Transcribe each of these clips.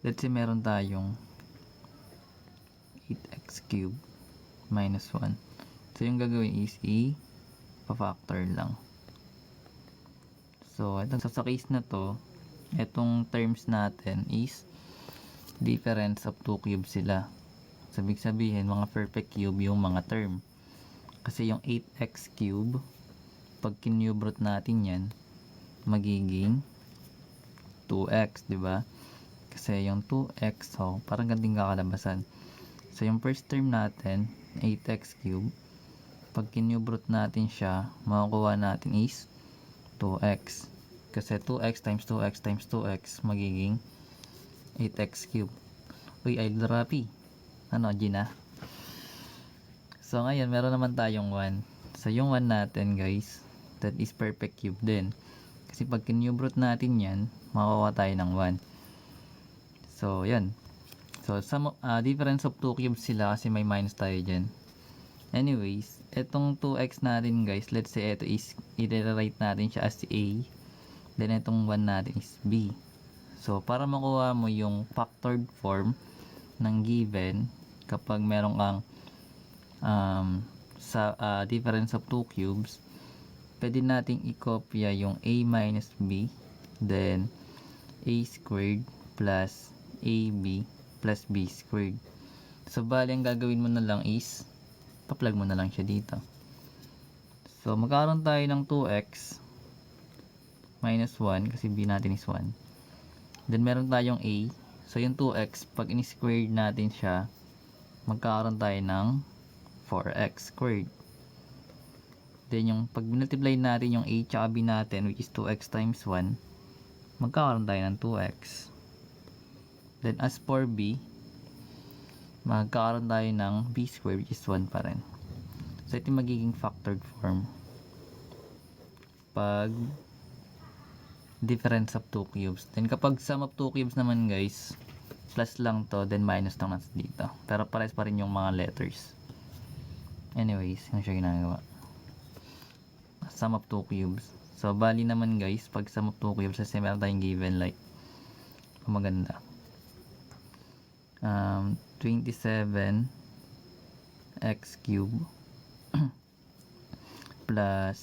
Let's say meron tayong 8x cube minus 1. So, yung gagawin is pa-factor lang. So, sa case na to, itong terms natin is difference of 2 cubes sila. So, ibig sabihin, mga perfect cube yung mga term. Kasi yung 8x cube, pag kinube root natin yan, magiging 2x, di ba? Kasi yung 2x, so parang ganting kakalabasan. So yung first term natin, 8x cube, pag kinube root natin siya, makukuha natin is 2x. Kasi 2x times 2x times 2x magiging 8x cube. Uy, idol Rapi. Ano, Gina? So ngayon, meron naman tayong 1. So yung 1 natin, guys, that is perfect cube din. Kasi pag kinube root natin yan, makukuha tayo ng 1. So, yan. So, difference of 2 cubes sila kasi may minus tayo dyan. Anyways, itong 2x natin, guys, let's say ito is, i-rewrite natin siya as A. Then, itong 1 natin is B. So, para makuha mo yung factored form ng given, kapag meron kang difference of 2 cubes, pwede nating i-copy yung A minus B, then A squared plus AB plus B squared. So, bali ang gagawin mo na lang is, pa-plug mo na lang siya dito. So, magkakaroon tayo ng 2x minus 1, kasi B natin is 1. Then, meron tayong A. So, yung 2x, pag in-squared natin siya, magkakaroon tayo ng 4x squared. Then, yung pag multiply natin yung A tsaka B natin, which is 2x times 1, magkakaroon tayo ng 2x. Then, as for B, magkakaroon tayo ng B squared, which is 1 pa rin. So, ito yung magiging factored form pag difference of 2 cubes. Then, kapag sum of 2 cubes naman, guys, plus lang to, then minus lang natin dito. Pero pares pa rin yung mga letters. Anyways, yun siya ginagawa. Sum of 2 cubes. So, bali naman, guys, pag sum of 2 cubes, kasi meron tayong given like, maganda. 27 x cube plus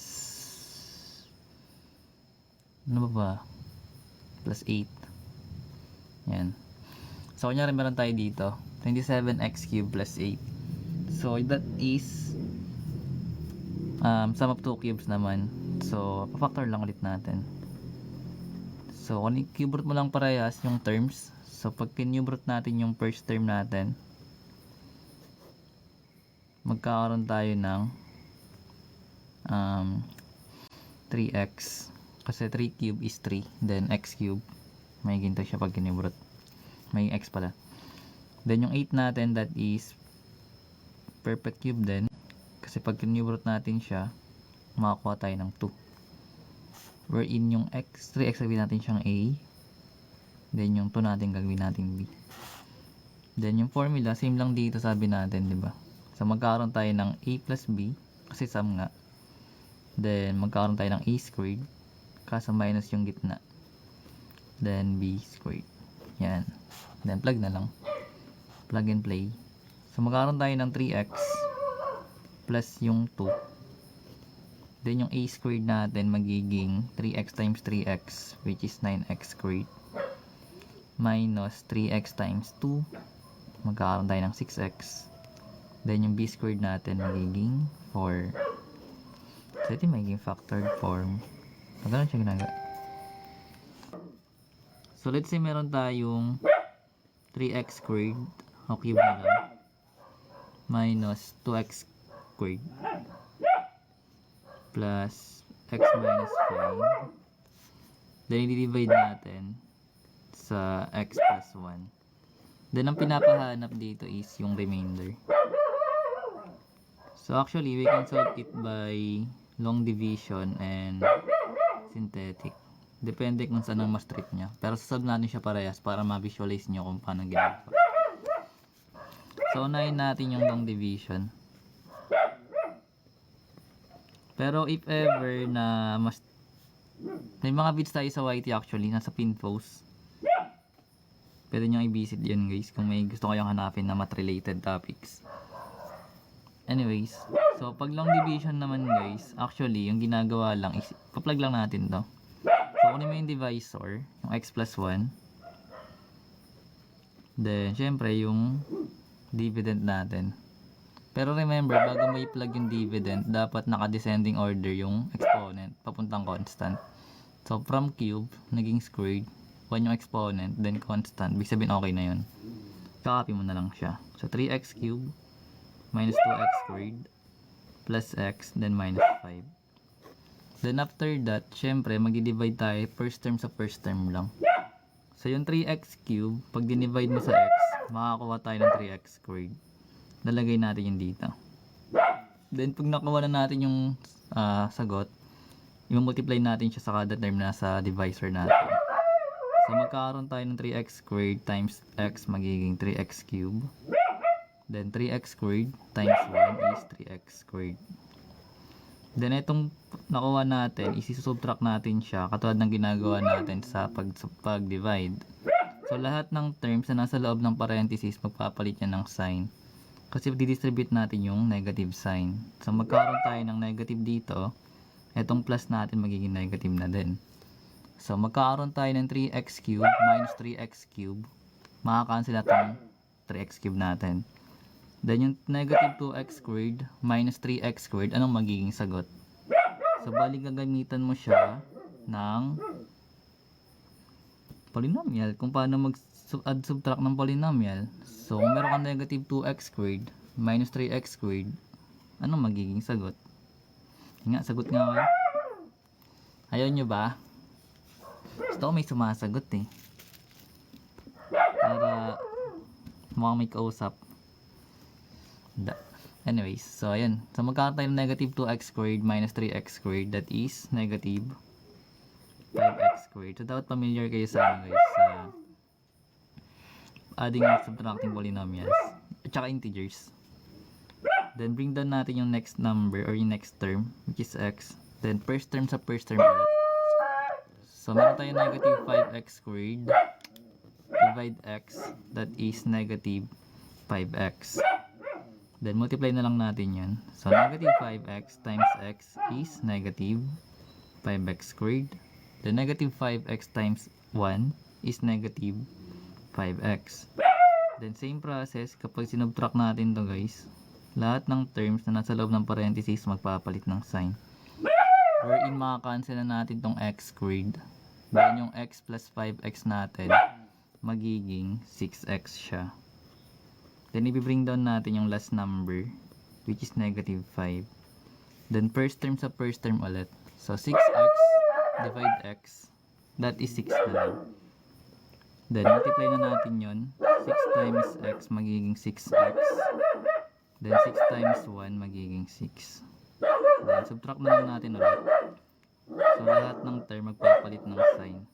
ano ba? Plus 8. Yan. So, kunyari meron tayo dito 27x cube plus 8. So, that is sum of 2 cubes naman. So, pa-factor lang ulit natin. So, kung i-cube root mo lang parehas yung terms. So, pag kinube root natin yung first term natin, magkakaroon tayo ng 3x. Kasi 3 cube is 3. Then, x cube. May ginto siya pag kinube root. May x pala. Then, yung 8 natin, that is perfect cube din. Kasi pag kinube root natin siya, makakuha tayo ng 2. Wherein yung x, 3x gagawin natin siyang A. Then yung 2 natin gagawin natin B. Then yung formula, same lang dito sabi natin, di ba? So magkakaroon tayo ng A plus B, kasi sum nga. Then magkakaroon tayo ng A squared, kaso minus yung gitna. Then B squared. Yan. Then plug na lang. Plug and play. So magkakaroon tayo ng 3x plus yung 2. Then yung a squared natin magiging 3x times 3x, which is 9x squared, minus 3x times 2, magkakaroon tayo ng 6x. Then yung b squared natin magiging 4. So ito yung magiging factored form. Magkano siya ginagawa? So let's say meron tayong 3x squared, o cube na lang, minus 2x squared plus x minus 5. Then, i-divide natin sa x plus 1. Then, ang pinapahanap dito is yung remainder. So, actually, we can solve it by long division and synthetic. Depende kung saan ang mas trip niya. Pero, sasolve natin siya parehas para ma-visualize nyo kung paano ginagawa. So, unahin natin yung long division. Pero if ever na may mga bits tayo sa YT actually, nasa pin post. Pwede nyo i-visit yun guys kung may gusto kayong hanapin na math-related topics. Anyways, so pag long division naman guys, actually yung ginagawa lang is, pa-plug lang natin to. So kunin mo yung divisor, yung x plus 1. Then, syempre yung dividend natin. Pero remember, bago mo i-plug yung dividend, dapat naka-descending order yung exponent, papuntang constant. So, from cube, naging squared, 1 yung exponent, then constant. Ibig sabihin, okay na yun. Kakopy mo na lang siya. So, 3x cube, minus 2x squared, plus x, then minus 5. Then, after that, syempre, mag-divide tayo first term sa first term lang. So, yung 3x cube, pag dinivide mo sa x, makakuha tayo ng 3x squared. Lalagay natin yun dito. Then, pag nakuha na natin yung sagot, i-multiply natin siya sa kada term na sa divisor natin. So, magkakaroon tayo ng 3x squared times x magiging 3x cube. Then, 3x squared times 1 is 3x squared. Then, itong nakuha natin, isi-subtract natin siya katulad ng ginagawa natin sa pag-divide. So, lahat ng terms na nasa loob ng parenthesis, magpapalit niya ng sign. Kasi didistribute natin yung negative sign. So, magkakaroon tayo ng negative dito. Itong plus natin magiging negative na din. So, magkakaroon tayo ng 3x cube minus 3x cube. Makakancel natin 3x cube natin. Then, yung negative 2x squared minus 3x squared, anong magiging sagot? So, bali gagamitan mo siya ng polynomial. Kung paano mag-add subtract ng polynomial. So, kung meron kang negative 2x squared minus 3x squared, anong magiging sagot? Nga, sagot nga kayo. Ayaw nyo ba? Gusto ko may sumasagot eh. Para mukhang may kausap. Anyways, so ayan. So, magkakaroon tayo ng negative 2x squared minus 3x squared, that is negative 5x squared. So, dapat familiar kayo sa guys, sa adding and subtracting polynomials at saka integers. Then bring down natin yung next number or yung next term, which is x. Then first term sa first term ulit. So meron tayo negative 5x squared divide x, that is negative 5x. Then multiply na lang natin yun. So negative 5x times x is negative 5x squared. The negative 5x times 1 is negative 5x. Then same process, kapag sinubtract natin to guys, lahat ng terms na nasa loob ng parenthesis magpapalit ng sign. Wherein makakancel na natin tong x squared. Then yung x plus 5x natin, magiging 6x siya. Then i-bring down natin yung last number, which is negative 5. Then first term sa first term ulit. So 6x divide x, that is 6 na lang. Then, multiply na natin yun. 6 times x magiging 6x. Then, 6 times 1 magiging 6. Then, subtract na lang natin ulit. So, lahat ng term magpapalit ng sign.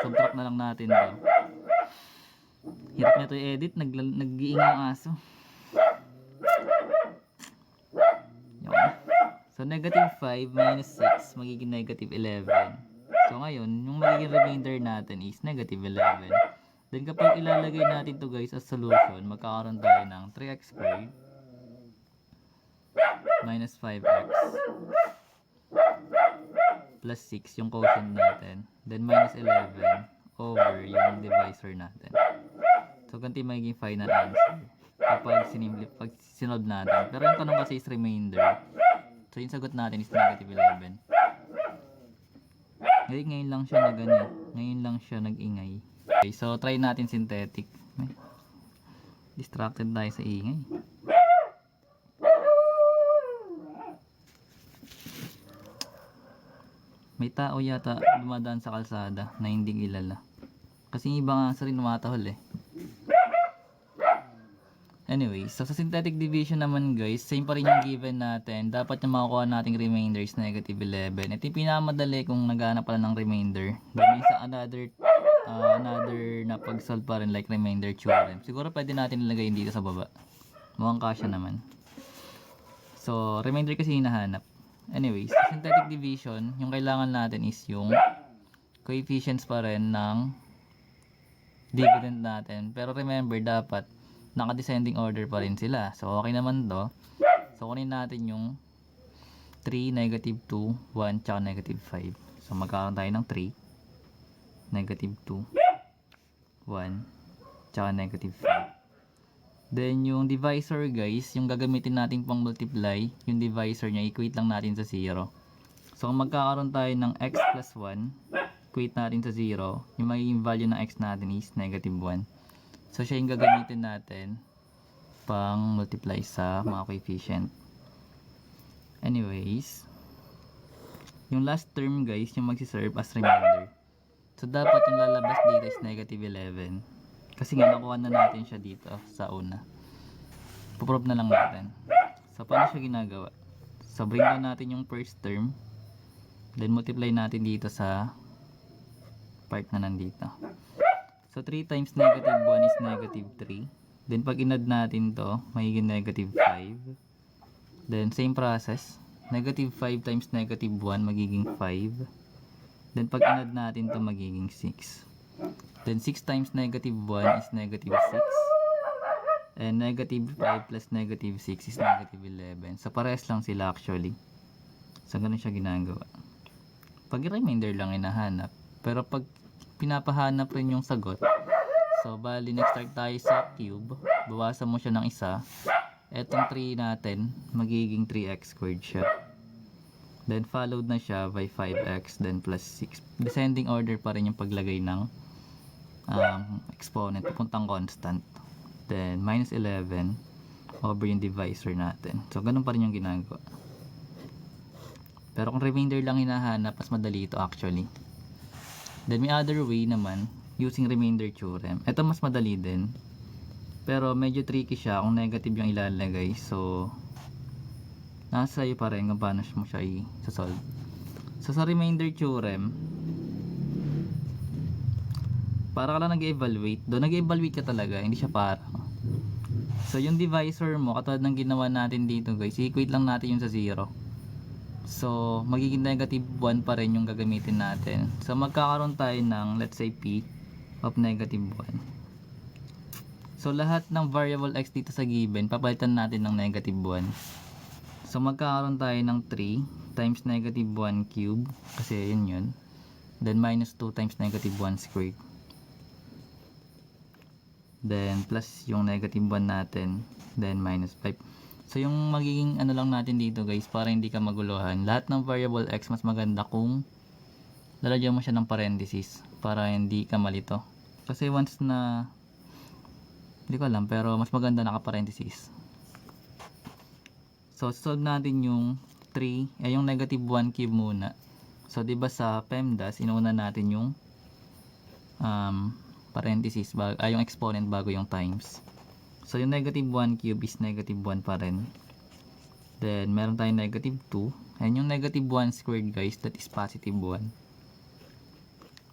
Subtract na lang natin ito. Hirap na ito i-edit. Nag-iingay ang aso. Yun. So, negative 5 minus 6 magiging negative 11. So, ngayon, yung magiging remainder natin is negative 11. Then, kapag ilalagay natin to guys as solution, magkakaroon tayo ng 3x squared minus 5x plus 6 yung quotient natin. Then, minus 11 over yung divisor natin. So, ganito yung magiging final answer kapag sinolve natin. Pero yung tanong kasi is remainder. So, yung sagot natin is negative 11. Ngayon lang siya ngayon lang siya nag-ingay. Okay, so try natin synthetic. Distracted tayo sa ingay. May tao yata dumadaan sa kalsada na hindi kilala. Kasi yung iba nga sa rin tumatahol eh. Anyway, so sa synthetic division naman guys, same pa rin yung given natin. Dapat yung makukuha nating remainder is negative 11. Ito yung pinakamadali kung naghahanap pala ng remainder. Then sa another na pag-solve pa rin like remainder theorem. Siguro pwede natin ilagay dito sa baba. Mukhang kasya naman. So, remainder kasi hinahanap. Anyways, sa synthetic division, yung kailangan natin is yung coefficients pa rin ng dividend natin. Pero remember, dapat naka-descending order pa rin sila. So, okay naman to. So, kunin natin yung 3, negative 2, 1, tsaka negative 5. So, magkakaroon tayo ng 3, negative 2, 1, tsaka negative 5. Then, yung divisor guys, yung gagamitin natin pang multiply, yung divisor niya, equate lang natin sa 0. So, kung magkakaroon tayo ng x plus 1, equate natin sa 0, yung magiging value ng x natin is negative 1. So, siya yung gagamitin natin pang multiply sa mga coefficient. Anyways, yung last term guys, yung magsiserve as remainder. So, dapat yung lalabas dito is negative 11. Kasi nga nakuha na natin siya dito sa una. Puprove na lang natin. So, paano siya ginagawa? So, bring down natin yung first term. Then, multiply natin dito sa part na nandito. So, 3 times negative 1 is negative 3. Then, pag inad natin to, magiging negative 5. Then, same process. Negative 5 times negative 1, magiging 5. Then, pag inad natin to, magiging 6. Then 6 times negative 1 is negative 6. And negative 5 plus negative 6 is negative 11. So parehas lang sila actually. So ganun siya ginagawa. Pag remainder lang hinahanap. Pero pag pinapahanap rin yung sagot, so bali nag-start tayo sa cube. Bawasan mo siya ng isa. Etong 3 natin, magiging 3x squared siya. Then followed na siya by 5x, then plus 6. Descending order pa rin yung paglagay ng exponent, pupuntang constant. Then minus 11 over yung divisor natin. So ganun pa rin yung ginagawa. Pero kung remainder lang hinahanap, mas madali ito actually. Then may other way naman, using remainder theorem. Ito mas madali din. Pero medyo tricky siya kung negative yung ilalagay. So nasa iyo pa rin kung paano mo siya i-solve. So sa remainder theorem, para ka lang nag-evaluate. Doon nag-evaluate ka talaga, hindi siya parang. So yung divisor mo, katulad ng ginawa natin dito guys, equate lang natin yung sa 0. So magiging negative 1 pa rin yung gagamitin natin. So magkakaroon tayo ng, let's say, p of negative 1. So lahat ng variable x dito sa given, papalitan natin ng negative 1. So magkakaroon tayo ng 3 times negative 1 cube, kasi yun. Then minus 2 times negative 1 squared. Then plus yung negative 1 natin, then minus 5. So yung magiging ano lang natin dito guys, para hindi ka maguluhan, lahat ng variable x mas maganda kung lalagyan mo siya ng parenthesis para hindi ka malito. Kasi once na, hindi ko alam, pero mas maganda naka parenthesis. So solve natin yung 3, yung negative 1 cube muna. So diba sa PEMDAS, inuuna natin yung parenthesis, yung exponent bago yung times. So yung negative 1 cube is negative 1 pa rin. Then meron tayong negative 2. And yung negative 1 squared guys, that is positive 1.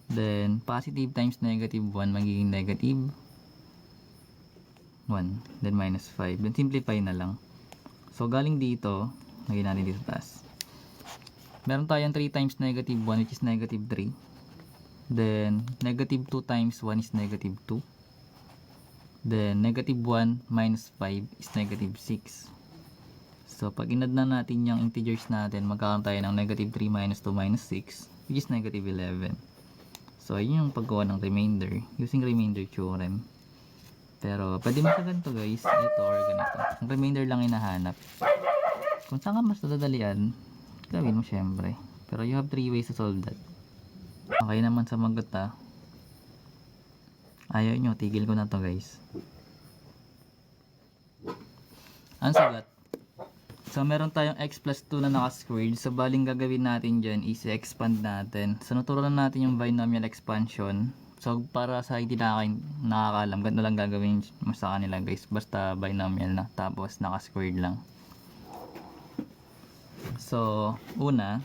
Then positive times negative 1 magiging negative 1. Then minus 5. Then simplify na lang. So galing dito, lagyan natin dito taas. Meron tayong 3 times negative 1 which is negative 3. Then negative 2 times 1 is negative 2. Then negative 1 minus 5 is negative 6. So pag inad na natin yung integers natin, magkakaroon tayo ng negative 3 minus 2 minus 6 which is negative 11. So yun yung paggawa ng remainder using remainder theorem. Pero pwede mo sa ganito guys, ito or ganito. Ang remainder lang hinahanap. Kung saan ka mas nadadalian, gawin mo syempre. Pero you have 3 ways to solve that. Okay naman sa magot ha. Ayaw nyo, tigil ko na to guys. Ang sagot. So meron tayong x plus 2 na naka-squared. So baling gagawin natin dyan is expand natin. So naturuan natin yung binomial expansion. So para sa hindi nakakalam, ganito lang gagawin mo sa kanila guys. Basta binomial na, tapos naka-squared lang. So una,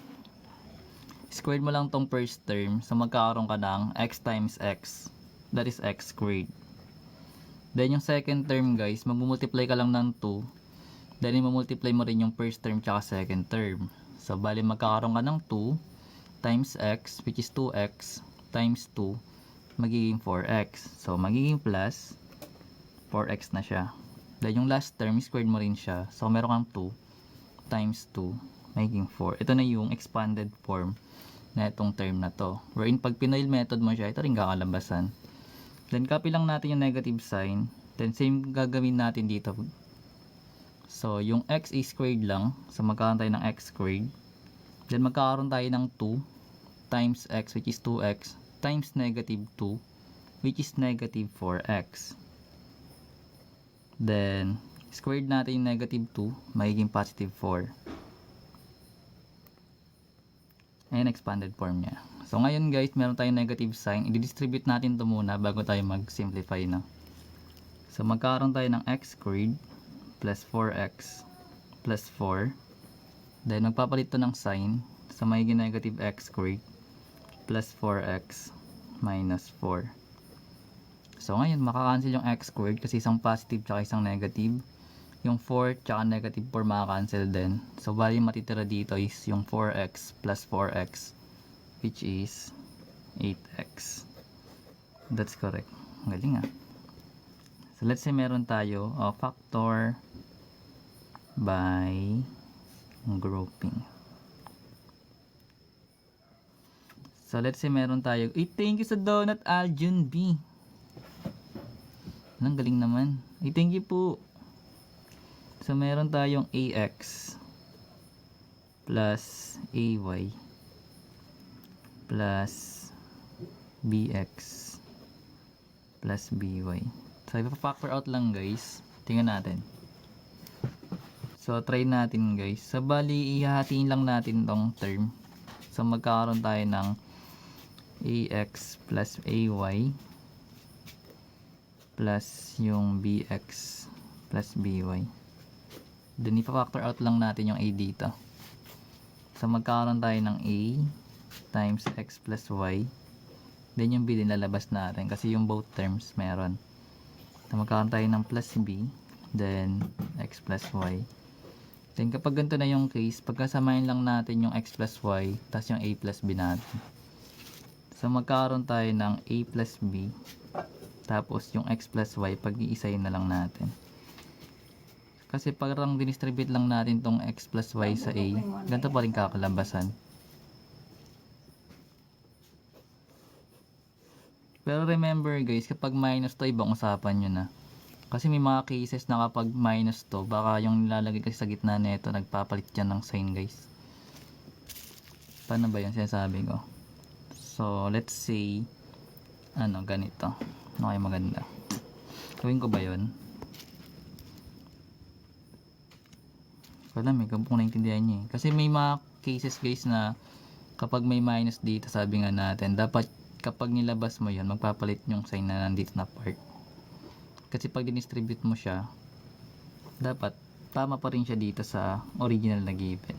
squared mo lang tong first term. So magkakaroon ka ng x times x. That is x squared. Then yung second term guys, magmumultiply ka lang ng 2. Then i-multiply mo rin yung first term tsaka second term. So bali magkakaroon ka ng 2 times x which is 2x times 2. magiging 4x. So, magiging plus 4x na siya. Then, yung last term, squared mo rin siya. So, meron kang 2 times 2, magiging 4. Ito na yung expanded form na itong term na to. Wherein, pag pinoil method mo siya, ito rin kakalabasan. Then, copy lang natin yung negative sign. Then, same gagawin natin dito. So, yung x is squared lang. So, magkakaroon tayo ng x squared. Then, magkakaroon tayo ng 2 times x, which is 2x, times negative 2, which is negative 4x. Then, squared natin yung negative 2, magiging positive 4. Ayan, expanded form niya. So, ngayon guys, meron tayong negative sign. I-distribute natin to muna bago tayo mag-simplify na. So, magkakaroon tayo ng x squared plus 4x plus 4. Then, magpapalit to ng sign. So, magiging negative x squared plus 4x minus 4. So, ngayon, makakancel yung x squared kasi isang positive tsaka isang negative. Yung 4 tsaka negative 4 makakancel din. So, bali matitira dito is yung 4x plus 4x, which is 8x. That's correct. Galing ah. So, let's say meron tayo factor by grouping. So, let's say meron tayo. Thank you sa donut, Aljun B. Ang galing naman. Thank you po. So, meron tayong ax plus ay plus bx plus by. So, ipa-factor out lang guys. Tingnan natin. So, try natin guys. So, bali, ihahatiin lang natin tong term. So, magkakaroon tayo ng ax plus ay plus yung bx plus by. Then, ipa-factor out lang natin yung a dito. So, magkakaroon tayo ng a times x plus y. Then, yung b din lalabas natin kasi yung both terms meron. So, magkakaroon tayo ng plus b, then x plus y. Then, kapag ganito na yung case, pagkasamahin lang natin yung x plus y, tapos yung a plus b natin. So, magkakaroon tayo ng a plus b, tapos yung x plus y, pag-iisayin na lang natin. Kasi parang dinistribute lang natin tong x plus y sa a, ganito pa rin kakalabasan. Pero remember guys, kapag minus to, ibang usapan nyo na. Kasi may mga cases na kapag minus to, baka yung nilalagay kasi sa gitna nito, nagpapalit dyan ng sign guys. Paano ba yun sinasabi ko? So, let's say, ganito. Ano kayo maganda? Gawin ko ba yun? Wala, may kabukong naintindihan niya eh. Kasi may mga cases guys na kapag may minus dito, sabi nga natin, dapat kapag nilabas mo yun, magpapalit yung sign na nandito na part. Kasi pag dinistribute mo siya, dapat tama pa rin siya dito sa original na given.